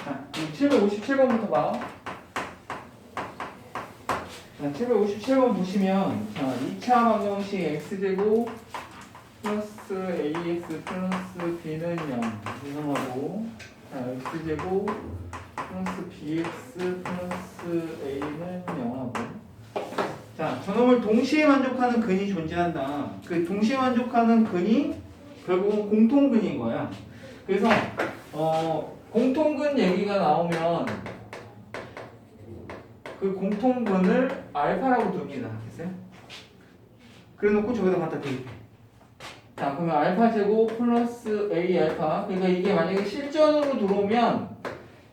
자, 757번부터 봐. 자, 757번 보시면, 자, 2차 방정식 x제곱 플러스 ax 플러스 b는 0 이동하고, 자, x제곱 플러스 bx 플러스 a는 0하고. 자, 저놈을 동시에 만족하는 근이 존재한다. 그 동시에 만족하는 근이 결국은 공통근인 거야. 그래서 공통근 얘기가 나오면 그 공통근을 알파라고 둡니다. 됐어요? 그래 놓고 저기다 갖다 대입해. 자, 그러면 알파 제곱 플러스 a 알파. 그러니까 이게 만약에 실전으로 들어오면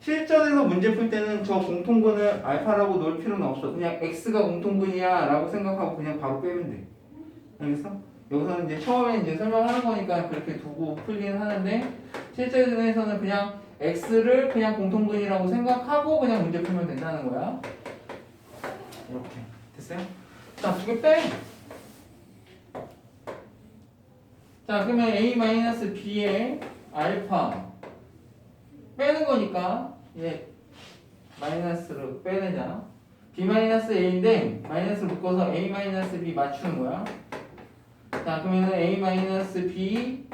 실전에서 문제 풀 때는 저 공통근을 알파라고 놓을 필요는 없어. 그냥 x가 공통근이야 라고 생각하고 그냥 바로 빼면 돼. 알겠어? 여기서는 이제 처음에 이제 설명하는 거니까 그렇게 두고 풀긴 하는데 실전에서는 그냥 x를 그냥 공통근이라고 생각하고 그냥 문제 풀면 된다는 거야. 이렇게 됐어요? 자, 두 개 빼. 자, 그러면 a-b의 알파 빼는 거니까 얘 마이너스로 빼내자. b-a인데 마이너스 묶어서 a-b 맞추는 거야. 자, 그러면 a-b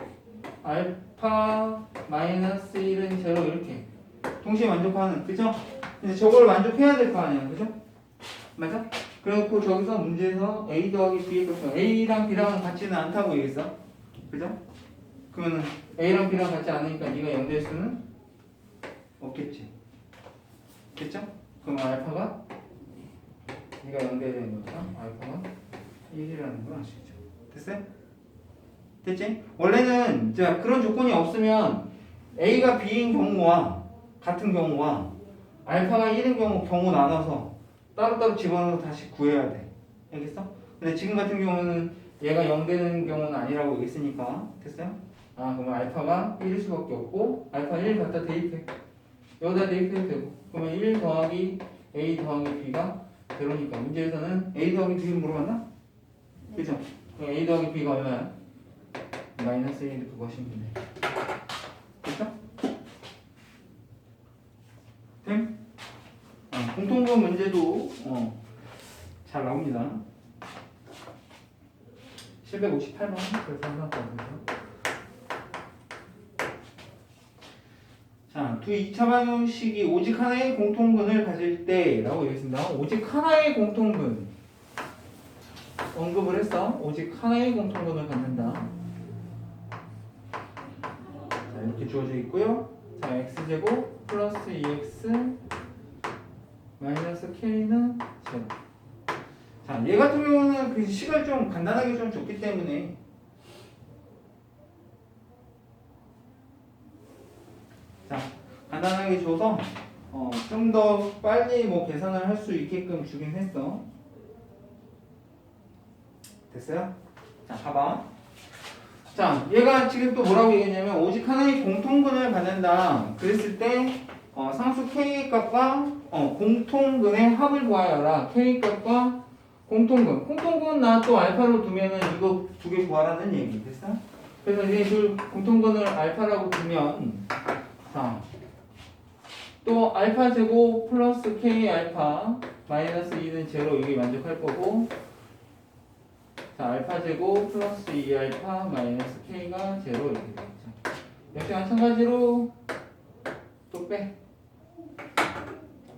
알파 마이너스 1은 제로 이렇게 동시에 만족하는, 그죠? 이제 저걸 만족해야 될 거 아니야, 그죠? 맞아? 그래놓고 저기서 문제에서 a 더하기 b의 값은 a랑 b랑은 같지는 않다고 얘기했어, 그죠? 그러면 a랑 b랑 같지 않으니까 네가 0 될 수는 없겠지. 됐죠? 그럼 알파가 네가 0 돼야 되는 거니까 알파가 1이라는 걸 아시겠죠? 됐어요? 됐지? 원래는 자 그런 조건이 없으면 a가 b인 경우와 같은 경우와 알파가 1인 경우 나눠서 따로따로 집어넣어서 다시 구해야 돼. 알겠어? 근데 지금 같은 경우는 얘가 0 되는 경우는 아니라고 얘기했으니까 됐어요? 아, 그러면 알파가 1일 수밖에 없고 알파 1 갖다 대입해. 여기다 대입해도 되고. 그러면 1 더하기 a 더하기 b가 제로니까 문제에서는 a 더하기 b를 물어봤나? 그죠? 그럼 a 더하기 b가 얼마야? 마이너스 1을 그거 하시면 돼. 됐죠? 됨? 공통분 문제도 잘 나옵니다. 758번 그래서 항상 거든요. 자, 두 2차 방정식이 오직 하나의 공통근을 가질 때라고 얘기했습니다. 오직 하나의 공통근 언급을 했어. 오직 하나의 공통근을 갖는다. 자, 이렇게 주어져 있고요. 자, x제곱 플러스 2x 마이너스 k는 제로. 자, 얘 같은 경우는 그 식을 좀 간단하게 좀 줬기 때문에 자, 간단하게 줘서 좀 더 빨리 뭐 계산을 할 수 있게끔 주긴 했어. 됐어요? 자, 봐봐. 자, 얘가 지금 또 뭐라고 얘기했냐면 오직 하나의 공통근을 갖는다. 그랬을 때 상수 k 값과 공통근의 합을 구하여라. k 값과 공통근 나 또 알파로 두면은 이거 두 개 구하라는 얘기. 됐어? 그래서 이제 그 공통근을 알파라고 두면 자, 또 알파 제곱 플러스 k 알파 마이너스 2는 제로 여기 만족할 거고, 자, 알파 제곱 플러스 2 알파 마이너스 k가 제로 이렇게 되겠죠. 역시 마찬가지로 또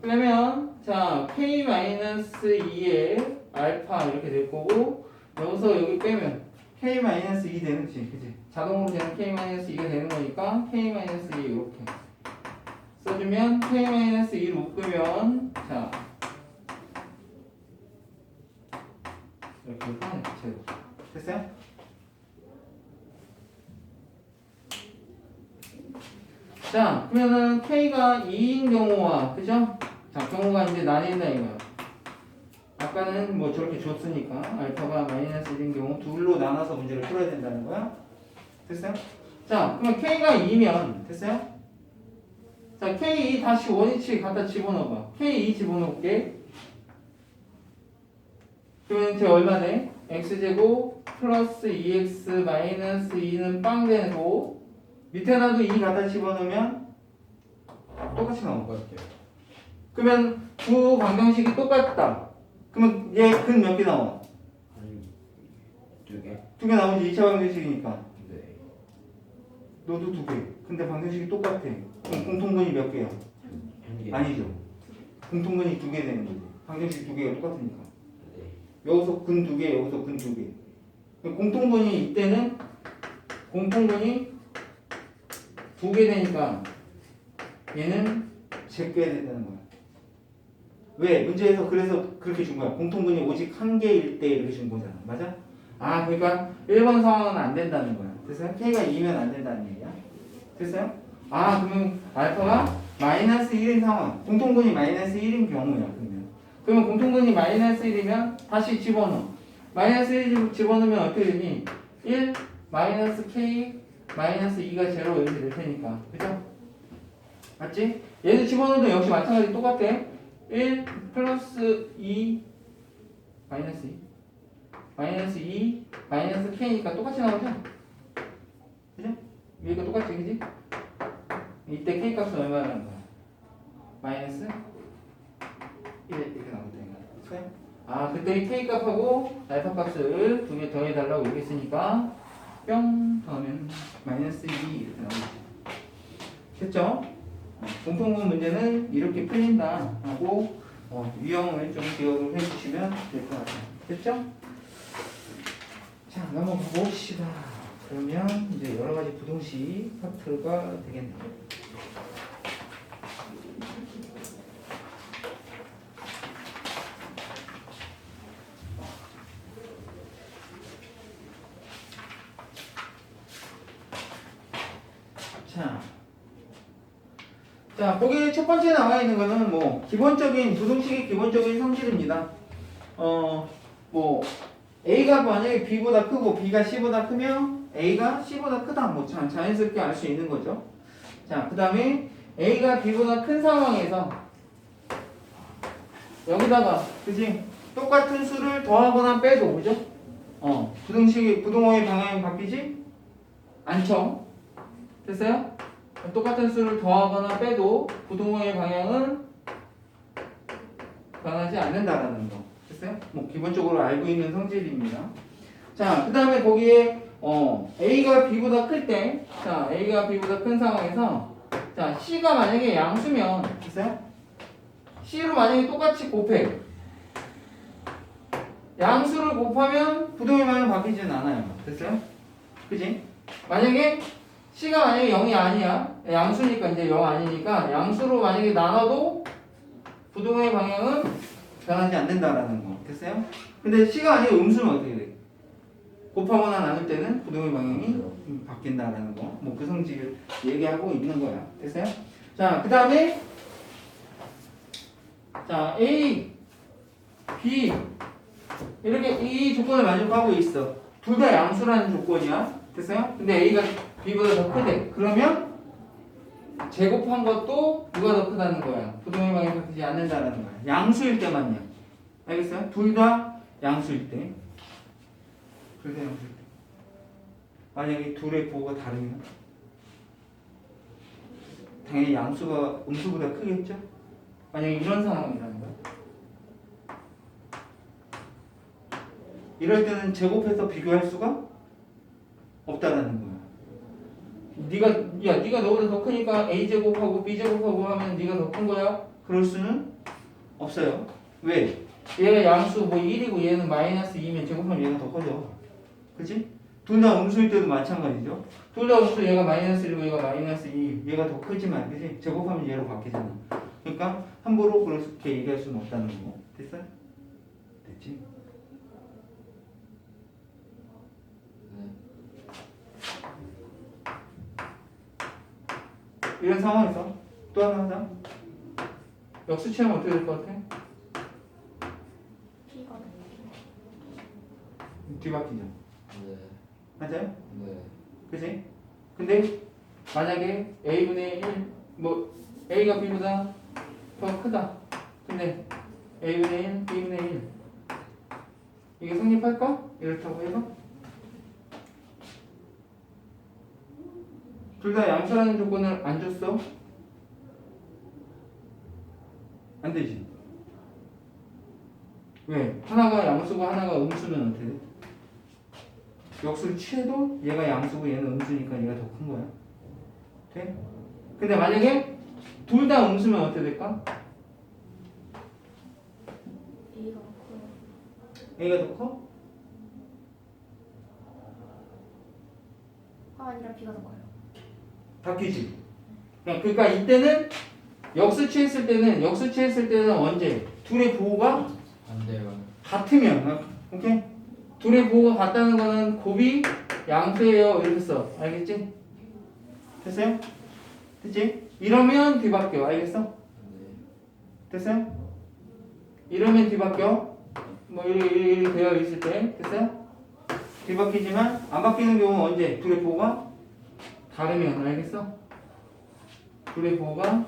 빼면 자 k 마이너스 2의 알파 이렇게 될 거고, 여기서 여기 빼면 k 마이너스 2 되는 거지, 그치? 자동으로 되는 k 마이너스 2가 되는 거니까 k 마이너스 2 이렇게 써주면 k 마이너스 2를 묶으면 자 이렇게 하는 제로. 됐어요? 자, 그러면은 k가 2인 경우와, 그죠? 자, 경우가 이제 나뉜다 이거야. 아까는 뭐 저렇게 줬으니까 알파가 마이너스 1인 경우 둘로 나눠서 문제를 풀어야 된다는 거야. 됐어요? 자, 그러면 k가 2면 됐어요? 자, k2 다시 원위치 갖다 집어넣어봐. k2 집어넣을게. 그러면 제 얼마 돼? x제곱 플러스 2x 마이너스 2는 빵 되고, 밑에 나도 2 갖다 집어넣으면 또 똑같이 나올 것 같아요. 그러면 두 방정식이 똑같다. 그러면 얘 근 몇 개 나와? 아니 2개? 두 개 나오지. 2차 방정식이니까. 네. 너도 두 개. 근데 방정식이 똑같아. 그럼 공통근이 몇 개야? 1개. 아니죠. 공통근이 두 개 되는 거지. 방정식 두 개가 똑같으니까. 네. 여기서 근 두 개, 여기서 근 두 개. 공통근이 이때는 공통근이 두 개 되니까 얘는 제껴야 된다는 거야. 왜? 문제에서 그래서 그렇게 준 거야. 공통근이 오직 한 개일 때 이렇게 준 거잖아. 맞아? 아, 그러니까 1번 상황은 안 된다는 거야. 됐어요? K가 2면 안 된다는 얘기야. 됐어요? 아, 그러면 알파가 마이너스 1인 상황. 공통근이 마이너스 1인 경우야. 그러면 공통근이 마이너스 1이면 다시 집어넣어. 마이너스 1 집어넣으면 어떻게 되니? 1 마이너스 K 마이너스 2가 제로 이렇게 될 테니까. 그죠? 맞지? 얘도 집어넣어도 역시 마찬가지 똑같아. 1 플러스 2 마이너스 2 마이너스 2 마이너스 K니까 똑같이 나오죠? 그죠? 위가 똑같지, 그지? 이때 K 값은 얼마라는 거야? 마이너스 1 이렇게 나오거든요. 아, 그때 K 값하고 알파 값을 두 개 더해달라고 얘기했으니까 뿅 더하면 마이너스 2 이렇게 나오겠죠. 됐죠? 공통분 문제는 이렇게 풀린다 하고 유형을 좀 기억을 해주시면 될 것 같아요. 됐죠? 자, 넘어가 봅시다. 그러면 이제 여러 가지 부동식 파트가 되겠네요. 자, 거기 첫 번째 나와 있는 거는 뭐 기본적인 부동식의 기본적인 성질입니다. 뭐 A가 만약에 B보다 크고 B가 C보다 크면 A가 C보다 크다. 뭐 자연스럽게 알 수 있는 거죠. 자, 그다음에 A가 B보다 큰 상황에서 여기다가 그지? 똑같은 수를 더하거나 빼도 그죠? 부동호의 방향이 바뀌지 않죠? 됐어요? 똑같은 수를 더하거나 빼도 부동호의 방향은 변하지 않는다라는 거. 됐어요? 뭐 기본적으로 알고 있는 성질입니다. 자, 그 다음에 거기에 A가 B보다 클 때, 자, A가 B보다 큰 상황에서 자, C가 만약에 양수면, 됐어요? C로 만약에 똑같이 곱해. 양수를 곱하면 부동의 방향 바뀌진 않아요. 됐어요? 그지? 만약에 C가 만약에 0이 아니야. 양수니까 이제 0 아니니까 양수로 만약에 나눠도 부동의 방향은 변하지 않는다라는 거. 됐어요? 근데 C가 만약에 음수면 어떻게 돼? 곱하거나 나눌 때는 부동의 방향이 바뀐다라는 거. 뭐 그 성질을 얘기하고 있는 거야. 됐어요? 자, 그 다음에 자, A, B 이렇게 이 조건을 만족하고 있어. 둘 다 양수라는 조건이야. 됐어요? 근데 A가 B보다 더 크대. 그러면 제곱한 것도 누가 더 크다는 거야. 부동의 방향이 바뀌지 않는다는 거야. 양수일 때만요. 알겠어요? 둘 다 양수일 때. 둘 다 양수일 때. 만약에 둘의 부호가 다르면 당연히 양수가 음수보다 크겠죠? 만약에 이런 상황이라는 거야. 이럴 때는 제곱해서 비교할 수가 없다라는 거야. 네가 너보다 더 크니까 A 제곱하고 B 제곱하고 하면 네가 더 큰 거야? 그럴 수는 없어요. 왜? 얘가 양수 뭐 1이고 얘는 마이너스 2면 제곱하면 얘가 더 커져. 그치? 둘 다 음수일 때도 마찬가지죠. 둘 다 음수 얘가 마이너스 1이고 얘가 마이너스 2 얘가 더 크지만 그치? 제곱하면 얘로 바뀌잖아. 그러니까 함부로 그렇게 얘기할 수는 없다는 거. 됐어요? 됐지? 이런 상황에서 또 하나 하자. 역수치하면 어떻게 될 것 같아? 뒤바뀌죠. 네. 맞아요? 네. 그치? 근데 만약에 A분의 1, 뭐 A가 B보다 더 크다. 근데 A분의 1, B분의 1 이게 성립할까? 이렇다고 해서 둘 다 양수라는 조건을 안 줬어. 안 되지. 왜? 하나가 양수고 하나가 음수면 어떻게 돼? 역수를 취해도 얘가 양수고 얘는 음수니까 얘가 더 큰 거야. 돼? 근데 만약에 둘 다 음수면 어떻게 될까? A가 커요. A가 더 커? 아니라 B가 더 커요. 바뀌지. 그러니까 이때는 역수 취했을 때는 언제? 둘의 부호가 안 돼요. 같으면, 오케이? 둘의 부호가 같다는 거는 곱이 양수예요. 이렇게 써. 알겠지? 됐어요? 됐지? 이러면 뒤바뀌어. 알겠어? 네. 됐어요? 이러면 뒤바뀌어. 뭐 이렇게 되어 있을 때 됐어요? 뒤바뀌지만 안 바뀌는 경우는 언제? 둘의 부호가 다르면. 알겠어? 둘의 부호가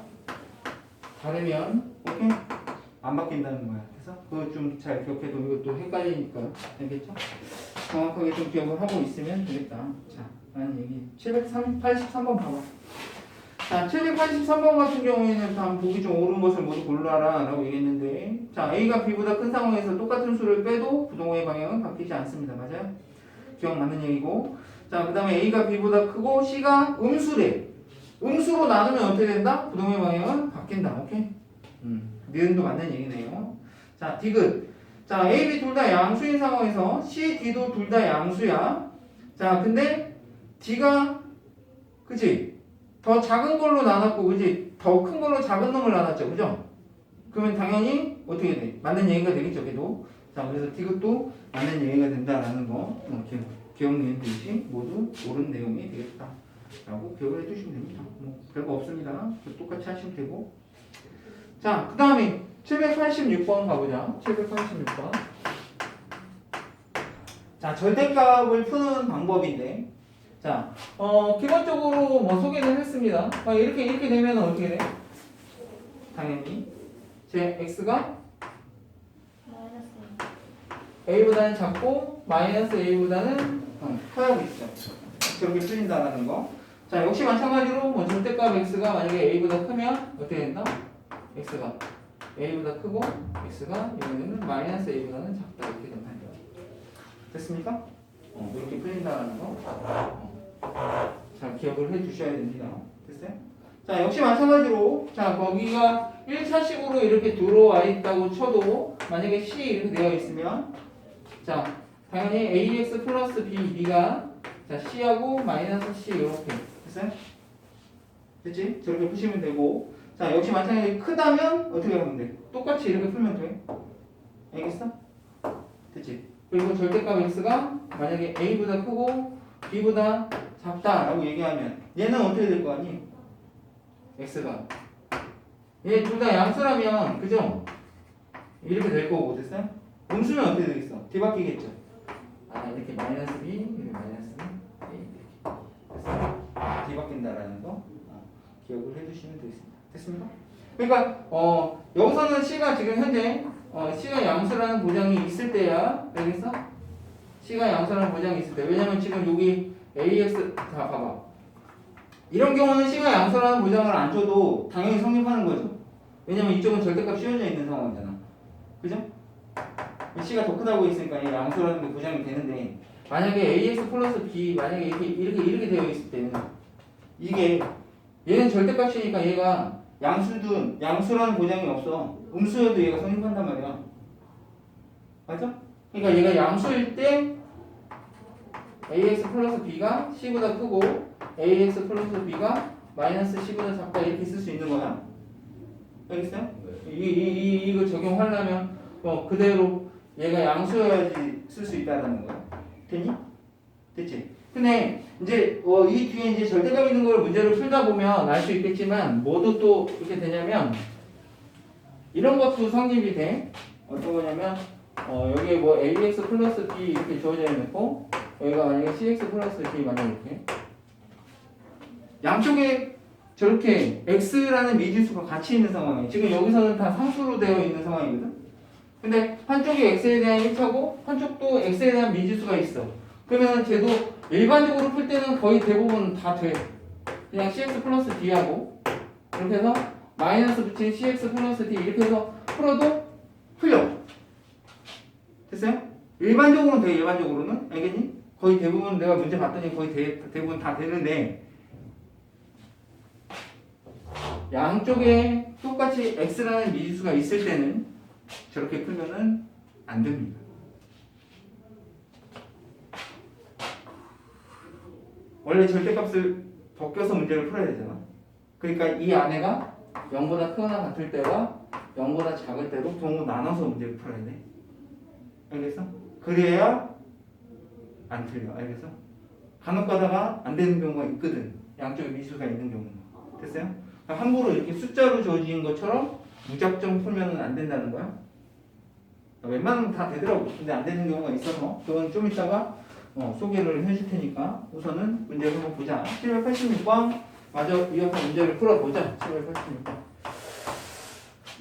다르면 오케이? 안 바뀐다는 거야. 그래서 그거 좀 잘 기억해도 이것도 헷갈리니까. 알겠죠? 정확하게 좀 기억을 하고 있으면 되겠다. 자, 라는 얘기. 783번 봐봐. 자, 783번 같은 경우에는 다 보기 좀 옳은 것을 모두 골라라 라고 얘기했는데, 자, A가 B보다 큰 상황에서 똑같은 수를 빼도 부동호의 방향은 바뀌지 않습니다. 맞아요? 기억 맞는 얘기고. 자, 그 다음에 A가 B보다 크고 C가 음수래. 음수로 나누면 어떻게 된다? 부동호의 방향은 바뀐다. 오케이? 니은도 맞는 얘기네요. 자, 디귿. 자, A, B 둘 다 양수인 상황에서 C, D도 둘 다 양수야. 자, 근데 D가 그치? 더 작은 걸로 나눴고, 그치? 더 큰 걸로 작은 놈을 나눴죠. 그죠? 그러면 당연히 어떻게 돼? 맞는 얘기가 되겠죠. 걔도. 자, 그래서 디귿도 맞는 얘기가 된다라는 거 기억 니은 듯이 모두 옳은 내용이 되겠다. 라고 기억을 해두시면 됩니다. 뭐 별거 없습니다. 똑같이 하시면 되고. 자, 그 다음에 786번 가보자. 786번. 자, 절대값을 푸는 방법인데, 자, 기본적으로 뭐 소개를 했습니다. 이렇게 되면 어떻게 돼? 당연히 제 x가 마이너스 a보다는 작고 마이너스 a보다는 커야 있죠. 그렇게 풀린다라는 거. 자, 역시 마찬가지로 뭐 절대값 x가 만약에 a보다 크면 어떻게 된다? x가 a보다 크고 x가 이거는 마이너스 a보다는 작다 이렇게 된다. 됐습니까? 이렇게 풀린다라는 거. 잘 기억을 해 주셔야 됩니다. 됐어요? 자, 역시 마찬가지로 자, 거기가 1차식으로 이렇게 들어와 있다고 쳐도 만약에 C 이렇게 되어 있으면 자, 당연히 AX 플러스 B, B가 자, C하고 마이너스 C 이렇게 됐어요? 됐지? 저렇게 푸시면 되고 자, 역시 마찬가지로 크다면 어떻게 하면 돼? 똑같이 이렇게 풀면 돼. 알겠어? 됐지? 그리고 절대값 X가 만약에 A보다 크고 B보다 작다라고 얘기하면 얘는 어떻게 될 거 아니? X가 얘 둘 다 양수라면 그죠? 이렇게 될 거고 됐어요? 음수면 어떻게 되겠어? 뒤바뀌겠죠? 이렇게 마이너스 B 이렇게 마이너스 A 이렇게 됐어요? 뒤바뀐다라는 거 기억을 해주시면 되겠습니다. 됐습니까? 그러니까 여기서는 C가 지금 현재 C가 양수라는 보장이 있을 때야 알겠어? C가 양수라는 보장이 있을 때 왜냐면 지금 여기 AX 자 봐봐 이런 경우는 C가 양수라는 보장을 안 줘도 당연히 성립하는 거죠. 왜냐면 이쪽은 절대값 씌워져 있는 상황이잖아. 그죠? C가 더 크다고 했으니까 얘 양수라는 게 보장이 되는데 만약에 AX 플러스 B 만약에 이렇게 되어 있을 때는 이게 얘는 절대값이니까 얘가 양수라는 보장이 없어. 음수여도 얘가 성립한단 말이야. 맞아? 그러니까 얘가 양수일 때 AX 플러스 B가 C보다 크고 AX 플러스 B가 마이너스 C보다 작다 이렇게 쓸 수 있는 거야. 알겠어요? 이거 적용하려면 그대로 얘가 양수여야지 쓸 수 있다는 거야. 됐니? 됐지? 근데 이제 이 뒤에 이제 절대값 있는 걸 문제를 풀다 보면 알 수 있겠지만 뭐도 또 이렇게 되냐면 이런 것도 성립이 돼. 어떤 거냐면 여기에 뭐 AX 플러스 B 이렇게 주어져 있고 여기가 만약에 CX 플러스 B 만약에 이렇게 양쪽에 저렇게 X라는 미지수가 같이 있는 상황이에요. 지금 여기서는 다 상수로 되어 있는 상황이거든. 근데 한쪽이 X에 대한 1차고 한쪽도 X에 대한 미지수가 있어. 그러면 쟤도 일반적으로 풀 때는 거의 대부분 다 돼. 그냥 CX 플러스 D하고 이렇게 해서 마이너스 붙인 cx 플러스 d 이렇게 해서 풀어도 풀려. 됐어요? 일반적으로는 돼. 일반적으로는 알겠니? 거의 대부분 내가 문제 봤더니 거의 대부분 다 되는데 양쪽에 똑같이 x라는 미지수가 있을 때는 저렇게 풀면은 안 됩니다. 원래 절대값을 벗겨서 문제를 풀어야 되잖아. 그러니까 이 안에가 0보다 크거나 같을 때와 0보다 작을 때로 동호 나눠서 문제를 풀어야 돼. 알겠어? 그래야 안 틀려. 알겠어? 간혹 가다가 안 되는 경우가 있거든. 양쪽에 미수가 있는 경우는. 됐어요? 그러니까 함부로 이렇게 숫자로 주어진 것처럼 무작정 풀면은 안 된다는 거야. 웬만하면 다 되더라고. 근데 안 되는 경우가 있어서 그건 좀 이따가 소개를 해줄 테니까 우선은 문제를 한번 보자. 786번 마저 이어서 문제를 풀어보자. 786번.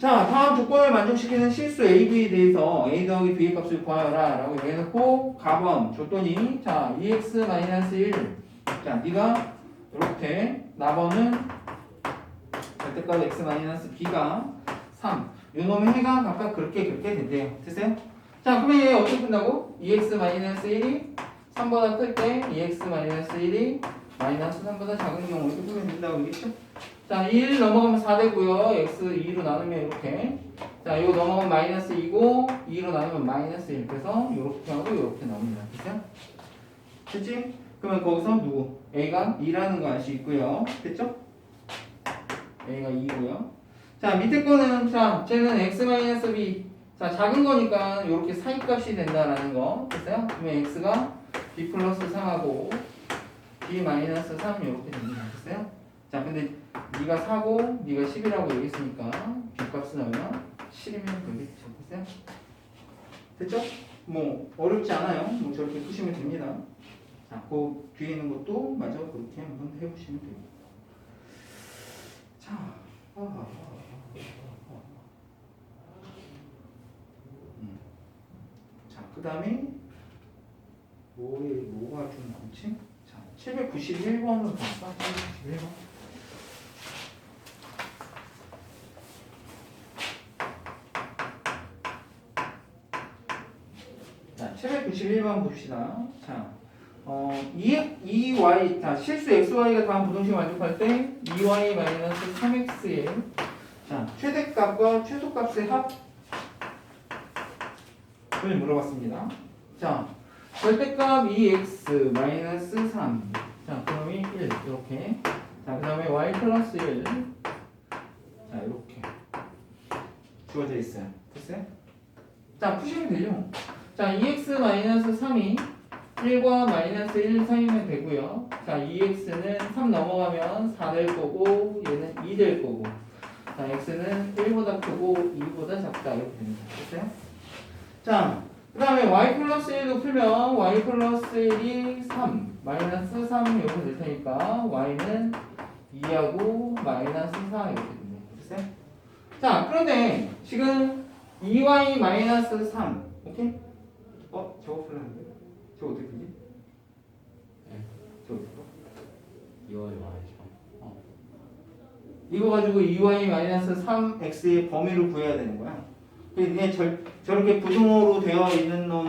자, 다음 조건을 만족시키는 실수 A, B에 대해서 A 더하기 B의 값을 구하여라 라고 얘기해놓고 가번 줬더니 자, 2x-1 자, 네가 이렇게 나번은 절대값 x-b가 3 요놈의 해가 각각 그렇게 된대요. 됐어요? 자, 그러면 얘 어떻게 푼다고? 2x-1이 3보다 클 때 2x-1이 마이너스 3보다 작은 경우 이렇게 풀면 된다고 얘기했죠? 자, 1 넘어가면 4 되고요. x 2로 나누면 이렇게. 자, 이거 넘어가면 마이너스 2고 2로 나누면 마이너스 1. 그래서 이렇게 하고 이렇게 나옵니다. 됐죠? 됐지? 그러면 거기서 누구? a가 2라는 거 알 수 있고요. 됐죠? a가 2고요. 자, 밑에 거는 자, 쟤는 x-b. 자, 작은 거니까 이렇게 사이값이 된다라는 거. 됐어요? 그러면 x가 b 플러스 3하고 b 마이너스 3 이렇게 됩니다. 됐어요? 자, 근데 네가 4고 네가 10이라고 얘기했으니까 b값을 넣으면 7이면 되겠죠. 됐어요? 됐죠? 뭐 어렵지 않아요. 뭐 저렇게 푸시면 됩니다. 자, 그 뒤에 있는 것도 마저 그렇게 한번 해보시면 돼요. 자, 자, 그 다음에 뭐가 좀 많지? 자, 791번으로 갈까? 791번. 자, 791번 봅시다. 자, 2y, 자, 실수 xy가 다음 부등식 만족할 때 2y 마이너스 3x의 자, 최대값과 최소값의 합을 물어봤습니다. 자, 절대값 2x 마이너스 3. 자, 그럼이 1 이렇게. 자, 그 다음에 y 플러스 1. 자, 이렇게 주어져 있어요. 됐어요? 자, 푸시면 되죠. 자, 2x 마이너스 3이 1과 마이너스 1 사이면 되고요. 자, 2x는 3 넘어가면 4 될 거고 얘는 2 될 거고. 자, x는 1보다 크고 2보다 작다 이렇게 됩니다. 됐어요? 자, 그 다음에 y 플러스 1도 풀면 y 플러스 1이 3 마이너스 3 이렇게 될 테니까 y는 2하고 마이너스 4 이렇게 됩니다. 됐어요? 자, 그런데 지금 2y 마이너스 3 오케이? 저거 풀렸는데? 저거 어떻게 풀지? 네. 저거 어떻게 풀어? 2월 말이죠. 이거 가지고 2y 마이너스 3x의 범위를 구해야 되는 거야. 그게 저렇게 부등호로 되어 있는 놈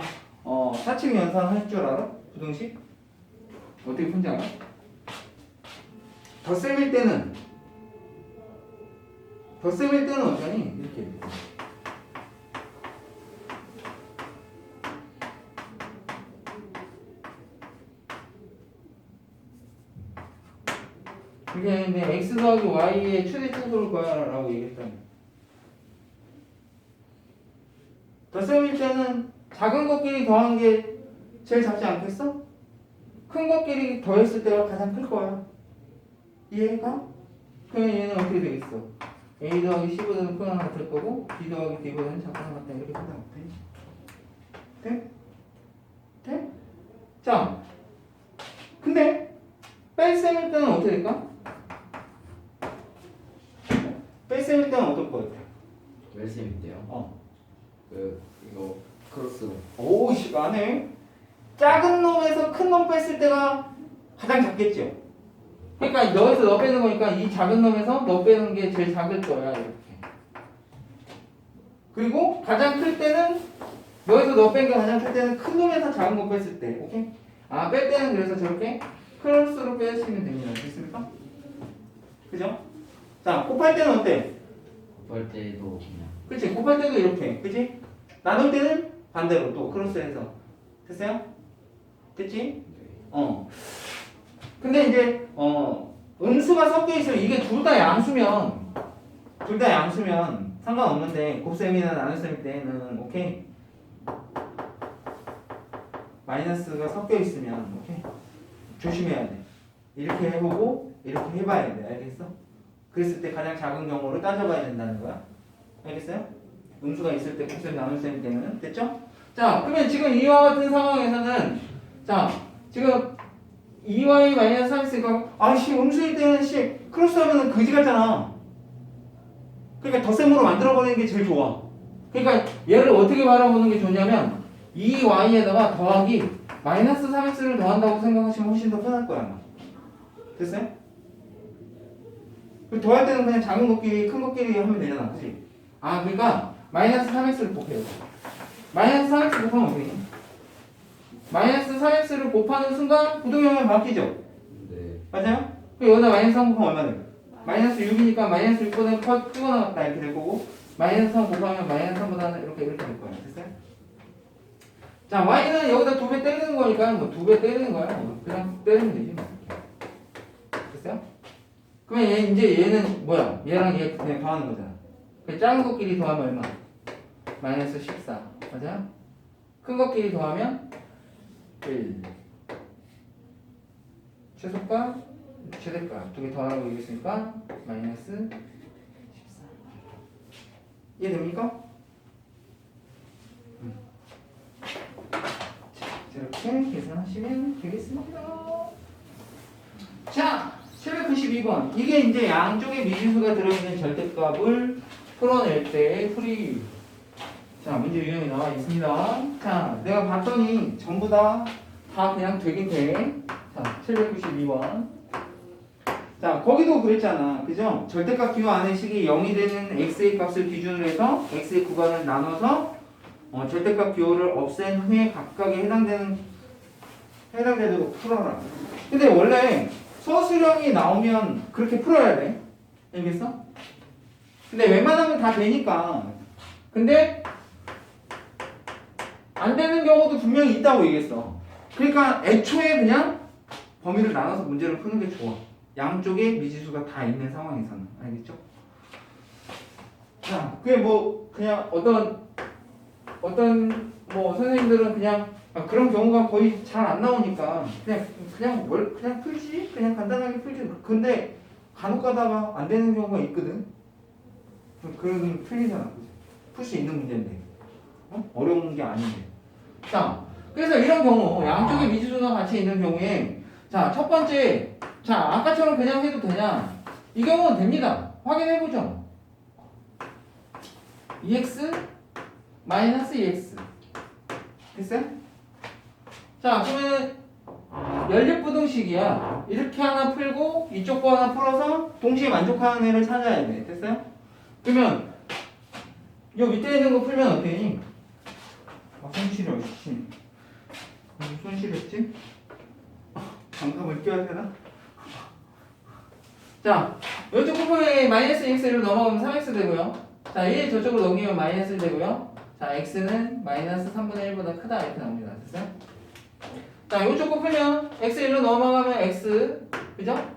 사칙 연산 할 줄 알아? 부등식? 어떻게 푼지 알아? 덧셈일 때는 어쩌니? 이렇게. 그게 이제 x 더하기 y의 최대 충돌을 구하라고 얘기했잖아. 덧셈일 때는 작은 것끼리 더한 게 제일 작지 않겠어? 큰 것끼리 더했을 때가 가장 클 거야. 이해가? 그러면 얘는 어떻게 되겠어? a 더하기 c보다는 크거나 같을 거고 b 더하기 d보다는 작거나 같다 이렇게 생각하면 돼. 돼? 돼? 자, 근데 뺄셈일 때는 어떻게 될까? 뺄셈일 때는 어떨 것 같아? 웰쌤인데요. 이거 크로스. 오우씨, 안해. 작은 놈에서 큰 놈 뺐을 때가 가장 작겠죠? 그러니까 너에서 너 빼는 거니까 이 작은 놈에서 너 빼는 게 제일 작을 거야. 이렇게. 그리고 가장 클 때는 너에서 너 뺀 게 가장 클 때는 큰 놈에서 작은 거 뺐을 때. 오케이? 아, 뺄 때는 그래서 저렇게 크로스로 빼시면 됩니다. 됐습니까? 그죠? 자, 곱할 때는 어때? 곱할 때도 그냥 그치? 곱할 때도 이렇게. 그치? 나눌 때는 반대로 또 크로스해서. 됐어요? 됐지? 네. 근데 이제 음수가 섞여 있어요. 이게 둘 다 양수면 상관없는데 곱셈이나 나눗셈일 때는 오케이. 마이너스가 섞여 있으면 오케이. 조심해야 돼. 이렇게 해보고 이렇게 해봐야 돼. 알겠어? 그랬을 때 가장 작은 경우를 따져봐야 된다는 거야. 알겠어요? 음수가 있을 때 곱셈 나눗셈일 때는 됐죠? 자, 그러면 지금 이와 같은 상황에서는 자, 지금 2y 마이너스 3 있으니까 아씨 음수일 때는 씨 크로스 하면은 그지 같잖아. 그러니까 덧셈으로 만들어버리는 게 제일 좋아. 그러니까 얘를 어떻게 바라보는 게 좋냐면 2y에다가 더하기 마이너스 3x를 더한다고 생각하시면 훨씬 더 편할 거야 아마. 됐어요? 더할 때는 그냥 작은 것끼리 큰 것끼리 하면 되잖아. 그치? 아 그러니까 마이너스 3x를 곱해요. 마이너스 3x 곱하면 어떻게 돼? 마이너스 3x를 곱하는 순간 부동형이 바뀌죠? 네. 맞아요? 그럼 여기다 마이너스 3 곱하면 얼마 돼요? 마이너스 6이니까 마이너스 6보다는 크고 나갔다 이렇게 될 거고 마이너스 3 곱하면 마이너스 3보다는 이렇게 될 거예요. 됐어요? 자, y는 여기다 2배 때리는 거니까 뭐 2배 때리는 거야. 뭐 그냥 때리면 되지 뭐. 됐어요? 그러면 얘는 뭐야? 얘랑 얘 그냥 더하는 거잖아. 그 작은 것끼리 더하면 얼마? 마이너스 14. 맞아요? 큰 것끼리 더하면 1. 최소값, 최대값 두 개 더하라고 얘기했으니까 마이너스 14. 이해됩니까? 이렇게 계산하시면 되겠습니다. 자, 792번. 이게 이제 양쪽에 미지수가 들어있는 절대값을 풀어낼 때의 풀이. 자, 문제 유형이 나와 있습니다. 자, 내가 봤더니 전부 다 그냥 되긴 돼. 자, 792번. 자, 거기도 그랬잖아. 그죠? 절대값 기호 안의 식이 0이 되는 x의 값을 기준으로 해서 x의 구간을 나눠서 절대값 기호를 없앤 후에 각각에 해당되도록 풀어라. 근데 원래 서술형이 나오면 그렇게 풀어야 돼. 알겠어? 근데 웬만하면 다 되니까. 근데 안 되는 경우도 분명히 있다고 얘기했어. 그러니까 애초에 그냥 범위를 나눠서 문제를 푸는 게 좋아. 양쪽에 미지수가 다 있는 상황에서는. 알겠죠? 자, 그게 뭐 그냥 어떤 뭐 선생님들은 그냥 그런 경우가 거의 잘 안 나오니까 그냥 풀지, 그냥 간단하게 풀지. 근데 간혹 가다가 안 되는 경우가 있거든. 그런 풀리잖아. 풀 수 있는 문제인데 어려운 게 아닌데. 자, 그래서 이런 경우 양쪽에 미지수가 같이 있는 경우에 자, 첫 번째, 자 아까처럼 그냥 해도 되냐? 이 경우는 됩니다. 확인해 보죠. 2x 마이너스 2x 됐어요? 자, 그러면 연립부등식이야. 이렇게 하나 풀고 이쪽 거 하나 풀어서 동시에 만족하는 애를 찾아야 돼. 됐어요? 그러면 요 밑에 있는 거 풀면 어때니? 손실해. 무슨 손실했지? 장갑을 껴야 되나? 자, 이쪽 부분에 마이너스 x로 넘어가면 3x 되고요. 자, 1 저쪽으로 넘기면 마이너스 되고요. 자, x는 마이너스 3분의 1보다 크다 이렇게 나옵니다. 됐어요? 자, 이쪽 거 풀면 x 1로 넘어가면 x, 그죠?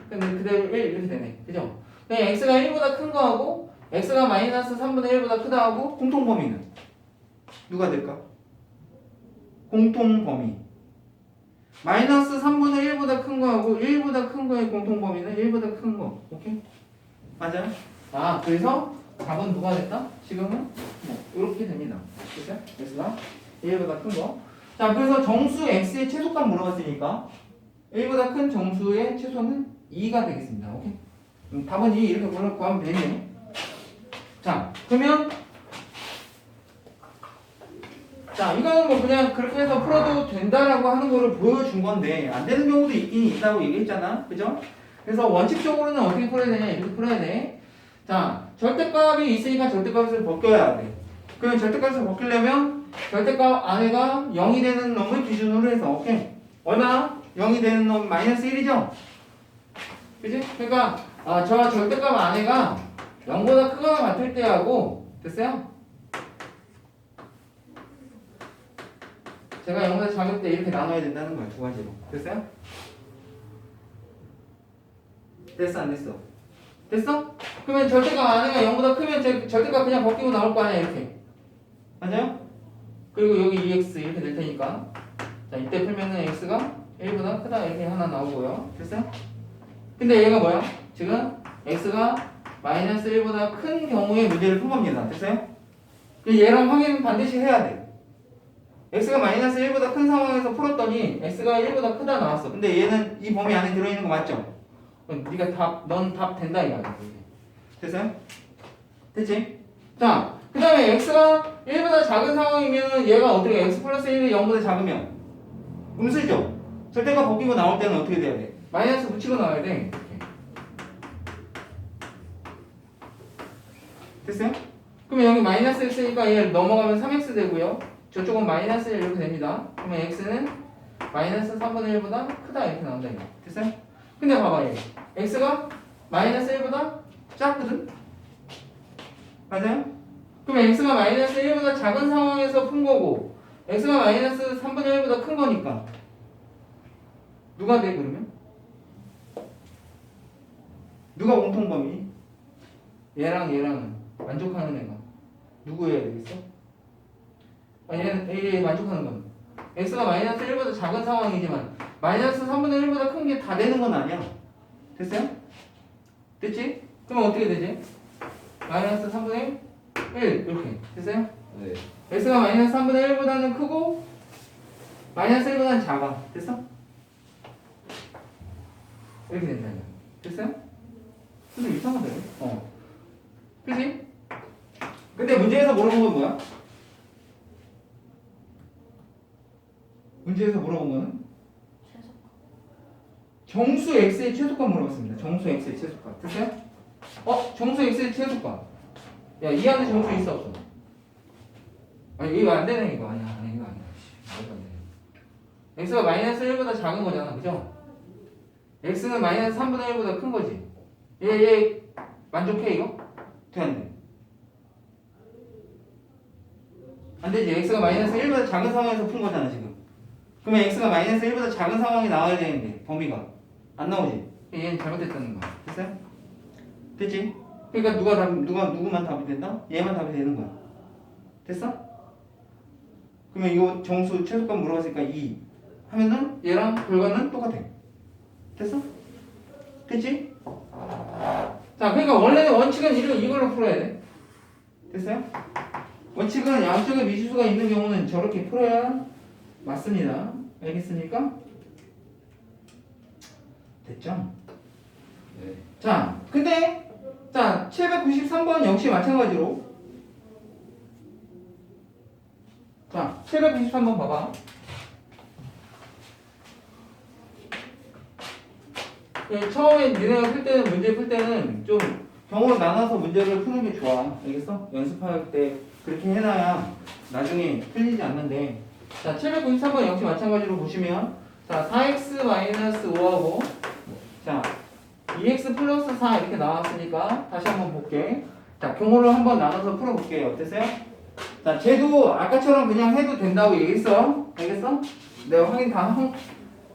근데 그대로 1 이렇게 되네. 그죠? 그냥 x가 1보다 큰 거하고 x가 마이너스 3분의 1보다 크다 하고 공통 범위는 누가 될까? 공통 범위. 마이너스 3분의 1보다 큰 거하고 1보다 큰 거의 공통 범위는 1보다 큰 거. 오케이? 맞아요? 아, 그래서 답은 누가 됐다? 지금은 뭐 이렇게 됩니다. 그죠? x가 1보다 큰 거. 자, 그래서 정수 x의 최소값 물어봤으니까 1보다 큰 정수의 최소는 2가 되겠습니다. 오케이? 답은 2 이렇게 구하면 되네. 자, 그러면 자, 이거는 뭐 그냥 그렇게 해서 풀어도 된다라고 하는 거를 보여준 건데 안 되는 경우도 있긴 있다고 얘기했잖아. 그죠? 그래서 원칙적으로는 어떻게 풀어야 되냐? 이렇게 풀어야 돼. 자, 절대값이 있으니까 절대값을 벗겨야 돼. 그럼 절대값을 벗기려면 절대값 안에가 0이 되는 놈을 기준으로 해서 오케이. 얼마? 0이 되는 놈 마이너스 1이죠? 그지? 그러니까 저 절대값 안에가 0보다 크거나 같을 때 하고 됐어요? 제가 0보다 작을 때 이렇게 나눠야 된다는 거야. 두 가지로. 됐어요? 됐어 안 됐어? 됐어? 그러면 절대값 안에가 0보다 크면 절대값 그냥 벗기고 나올 거 아니야 이렇게. 맞아요? 그리고 여기 2x 이렇게 될 테니까 자 이때 풀면은 x가 1보다 크다 이렇게 하나 나오고요. 됐어요? 근데 얘가 뭐야? 지금 x가 마이너스 1보다 큰 경우에 문제를 푼 겁니다. 됐어요? 얘랑 확인 반드시 해야 돼. x가 마이너스 1보다 큰 상황에서 풀었더니 x가 1보다 크다 나왔어. 근데 얘는 이 범위 안에 들어있는 거 맞죠? 네가 넌 답 된다 이거야. 됐어요? 됐지? 자, 그 다음에 x가 1보다 작은 상황이면 얘가 어떻게 x 플러스 1이 0보다 작으면 음수죠? 절대값 벗기고 나올 때는 어떻게 돼야 돼? 마이너스 붙이고 나와야 돼. 이렇게. 됐어요? 그러면 여기 마이너스 x니까 얘 넘어가면 3x 되고요. 저쪽은 마이너스 1 이렇게 됩니다. 그러면 x는 마이너스 3분의 1보다 크다 이렇게 나온다 이거. 됐어요? 근데 봐봐 얘 x가 마이너스 1보다 작거든? 맞아요? 그럼 x가 마이너스 1보다 작은 상황에서 푼 거고 x가 마이너스 3분의 1보다 큰 거니까 누가 돼 그러면? 누가 공통범위? 얘랑 만족하는 애가 누구여야 되겠어? 얘 만족하는 건 x가 마이너스 1보다 작은 상황이지만 마이너스 3분의 1보다 큰 게 다 되는 건 아니야. 됐어요? 됐지? 그럼 어떻게 되지? 마이너스 3분의 1 이렇게 됐어요? 네. x가 마이너스 3분의 1보다는 크고 마이너스 1보다는 작아. 됐어? 이렇게 된다. 됐어요? 근데 이상하네. 그치? 근데 문제에서 물어본 건 뭐야? 문제에서 물어본 거는 정수 x의 최소값 물어봤습니다. 정수 x의 최소값. 됐어요? 정수 x의 최소값. 야, 이 안에 정수 있어 없어? 아니 이거 안 되네 이거. 아니야 이거 아니야. 말도 안 돼. x가 마이너스 1보다 작은 거잖아. 그죠? x는 마이너스 3분의 1보다 큰 거지. 얘 만족해 이거? 돼 안 돼? 안 되지. x가 마이너스 1보다 작은 상황에서 푼 거잖아 지금. 그러면 x가 마이너스 1보다 작은 상황이 나와야 되는데 범위가 안 나오지. 얘는 잘못됐다는 거야. 됐어요? 됐지? 그러니까 누구만 답이 된다? 얘만 답이 되는 거야. 됐어? 그러면 이거 정수 최소값 물어봤으니까 2 하면은 얘랑 결과는 똑같아. 됐어? 됐지? 자, 그러니까 원래는 원칙은 이걸로 풀어야 돼. 됐어요? 원칙은 양쪽에 미지수가 있는 경우는 저렇게 풀어야 맞습니다. 알겠습니까? 됐죠? 네. 자, 근데 793번 역시 마찬가지로 자, 793번 봐봐. 처음에 니네가 문제 풀 때는 좀 경우로 나눠서 문제를 푸는 게 좋아. 알겠어? 연습할 때 그렇게 해놔야 나중에 틀리지 않는데. 자, 793번 역시 마찬가지로 보시면 자, 4x-5하고 자, 2x 플러스 4 이렇게 나왔으니까 다시 한번 볼게. 자, 경우를 한번 나눠서 풀어볼게요. 어땠어요? 자, 쟤도 아까처럼 그냥 해도 된다고 얘기했어. 알겠어? 내가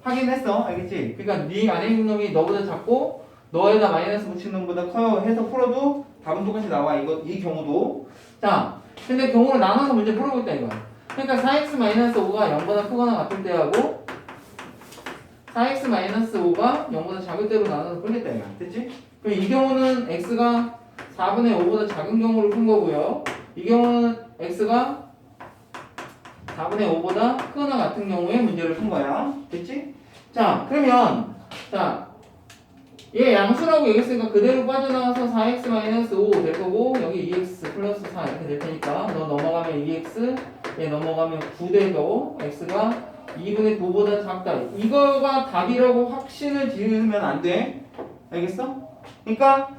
확인했어. 알겠지? 그러니까 네 안에 있는 놈이 너보다 작고 너에다 마이너스 붙인 놈보다 커요 해서 풀어도 답은 똑같이 나와. 이 경우도. 자, 근데 경우를 나눠서 문제 풀어보겠다 이거야. 그러니까 4x-5가 0보다 크거나 같을 때하고 4x-5가 0보다 작을 때로 나눠서 풀겠다 이거야. 됐지? 그럼 이 경우는 x가 4분의 5보다 작은 경우를 푼 거고요. 이 경우는 x가 4분의 5보다 크거나 같은 경우에 문제를 푼 거야. 됐지? 자, 그러면 얘 양수라고 얘기했으니까 그대로 빠져나와서 4x-5 될 거고 여기 2x 플러스 4 이렇게 될 테니까 너 넘어가면 2x 얘 넘어가면 9 되고 x가 2분의 9보다 작다. 이거가 답이라고 확신을 지으면 안 돼. 알겠어? 그러니까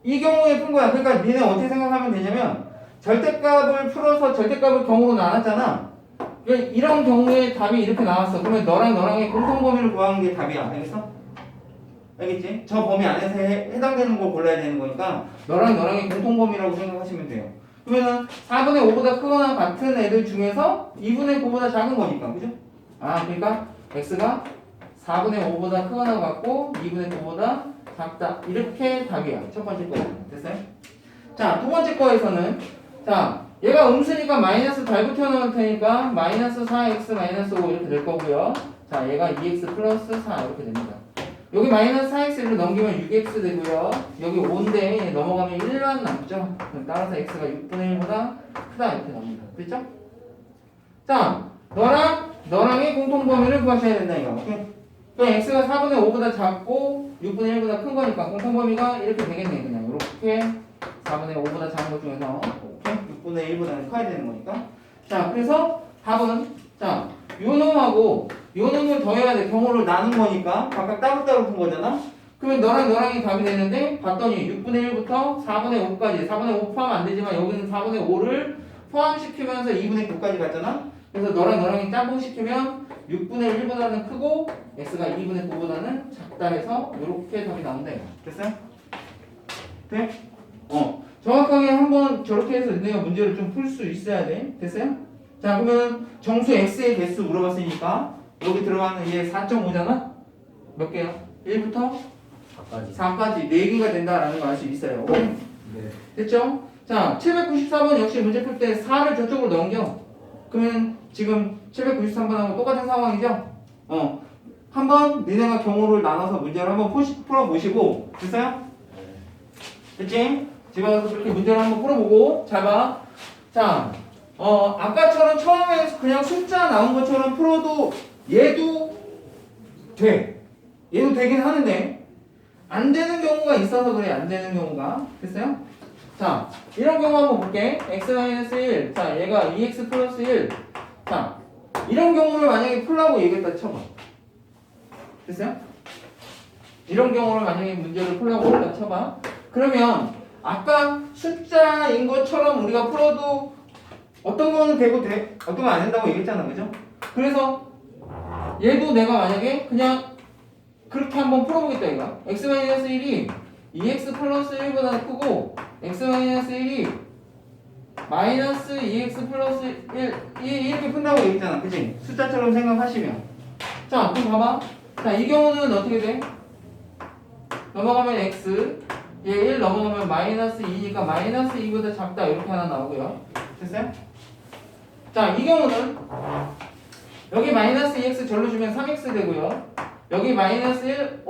이 경우에 푼 거야. 그러니까 니네 어떻게 생각하면 되냐면 절대값을 풀어서 절대값을 경우로 나눴잖아. 그러니까 이런 경우에 답이 이렇게 나왔어. 그러면 너랑의 공통 범위를 구하는 게 답이야. 알겠어? 알겠지? 저 범위 안에서 해당되는 걸 골라야 되는 거니까 너랑의 공통 범위라고 생각하시면 돼요. 그러면은 4분의 5보다 크거나 같은 애들 중에서 2분의 9보다 작은 거니까, 그죠? 그러니까 x가 4분의 5보다 크거나 같고 2분의 9보다 작다. 이렇게 답이야. 첫 번째 거. 됐어요? 자, 두 번째 거에서는 자, 얘가 음수니까 마이너스 달고 튀어나올 테니까 마이너스 4x 마이너스 5 이렇게 될 거고요. 자, 얘가 2x 플러스 4 이렇게 됩니다. 여기 마이너스 4x를 넘기면 6x 되고요. 여기 5인데 넘어가면 1만 남죠. 그럼 따라서 x가 6분의 1보다 크다 이렇게 나옵니다. 됐죠? 자, 너랑의 공통 범위를 구하셔야 된다 이거. 오케이? 그럼 x가 4분의 5보다 작고 6분의 1보다 큰 거니까 공통 범위가 이렇게 되겠네. 그냥 이렇게 4분의 5보다 작은 것 중에서 오케이? 6분의 1보다는 커야 되는 거니까. 자, 그래서 답은 자, 요 놈하고 요 놈을 더해야 돼. 경우를 나눈 거니까 각각 따로따로 푼 거잖아. 그러면 너랑이 답이 되는데 봤더니 6분의 1부터 4분의 5까지 4분의 5 포함 안 되지만 여기는 4분의 5를 포함시키면서 2분의 9까지 갔잖아. 그래서 너랑이 짬뽕시키면 6분의 1보다는 크고 x가 2분의 9보다는 작다 해서 이렇게 답이 나온다. 됐어요? 돼? 정확하게 한번 저렇게 해서 내가 문제를 좀 풀 수 있어야 돼. 됐어요? 자, 그러면 정수 x의 개수 물어봤으니까 여기 들어가는 얘 4.5잖아? 몇 개야? 1부터 4까지 4개가 된다라는 거 알 수 있어요. 네. 됐죠? 자, 794번 역시 문제 풀 때 4를 저쪽으로 넘겨. 그러면 지금 793번하고 똑같은 상황이죠? 한번 니네가 경우를 나눠서 문제를 한번 풀어보시고 됐어요? 됐지? 집에 가서 그렇게 문제를 한번 풀어보고 잘 봐. 자, 아까처럼 처음에 그냥 숫자 나온 것처럼 풀어도 얘도 돼. 얘도 되긴 하는데 안 되는 경우가 있어서 그래. 안 되는 경우가. 됐어요? 자, 이런 경우 한번 볼게. x-1. 자, 얘가 2x 플러스 1. 자, 이런 경우를 만약에 풀라고 얘기했다 쳐봐. 됐어요? 이런 경우를 만약에 문제를 풀라고 했다 쳐봐. 그러면 아까 숫자인 것처럼 우리가 풀어도 어떤 거는 되고 어떤 건 안 된다고 얘기했잖아. 그죠? 그래서 얘도 내가 만약에 그냥 그렇게 한번 풀어보겠다 이거. x-1이 2x 플러스 1보다 크고 x-1이 마이너스 2x 플러스 1 이렇게 푼다고 얘기했잖아. 그치? 숫자처럼 생각하시면 자, 그럼 봐봐. 자, 이 경우는 어떻게 돼? 넘어가면 x 얘 1 넘어가면 마이너스 2니까 마이너스 2보다 작다 이렇게 하나 나오고요. 됐어요? 자, 이 경우는 여기 마이너스 2x 절로 주면 3x 되고요. 여기 마이너스 1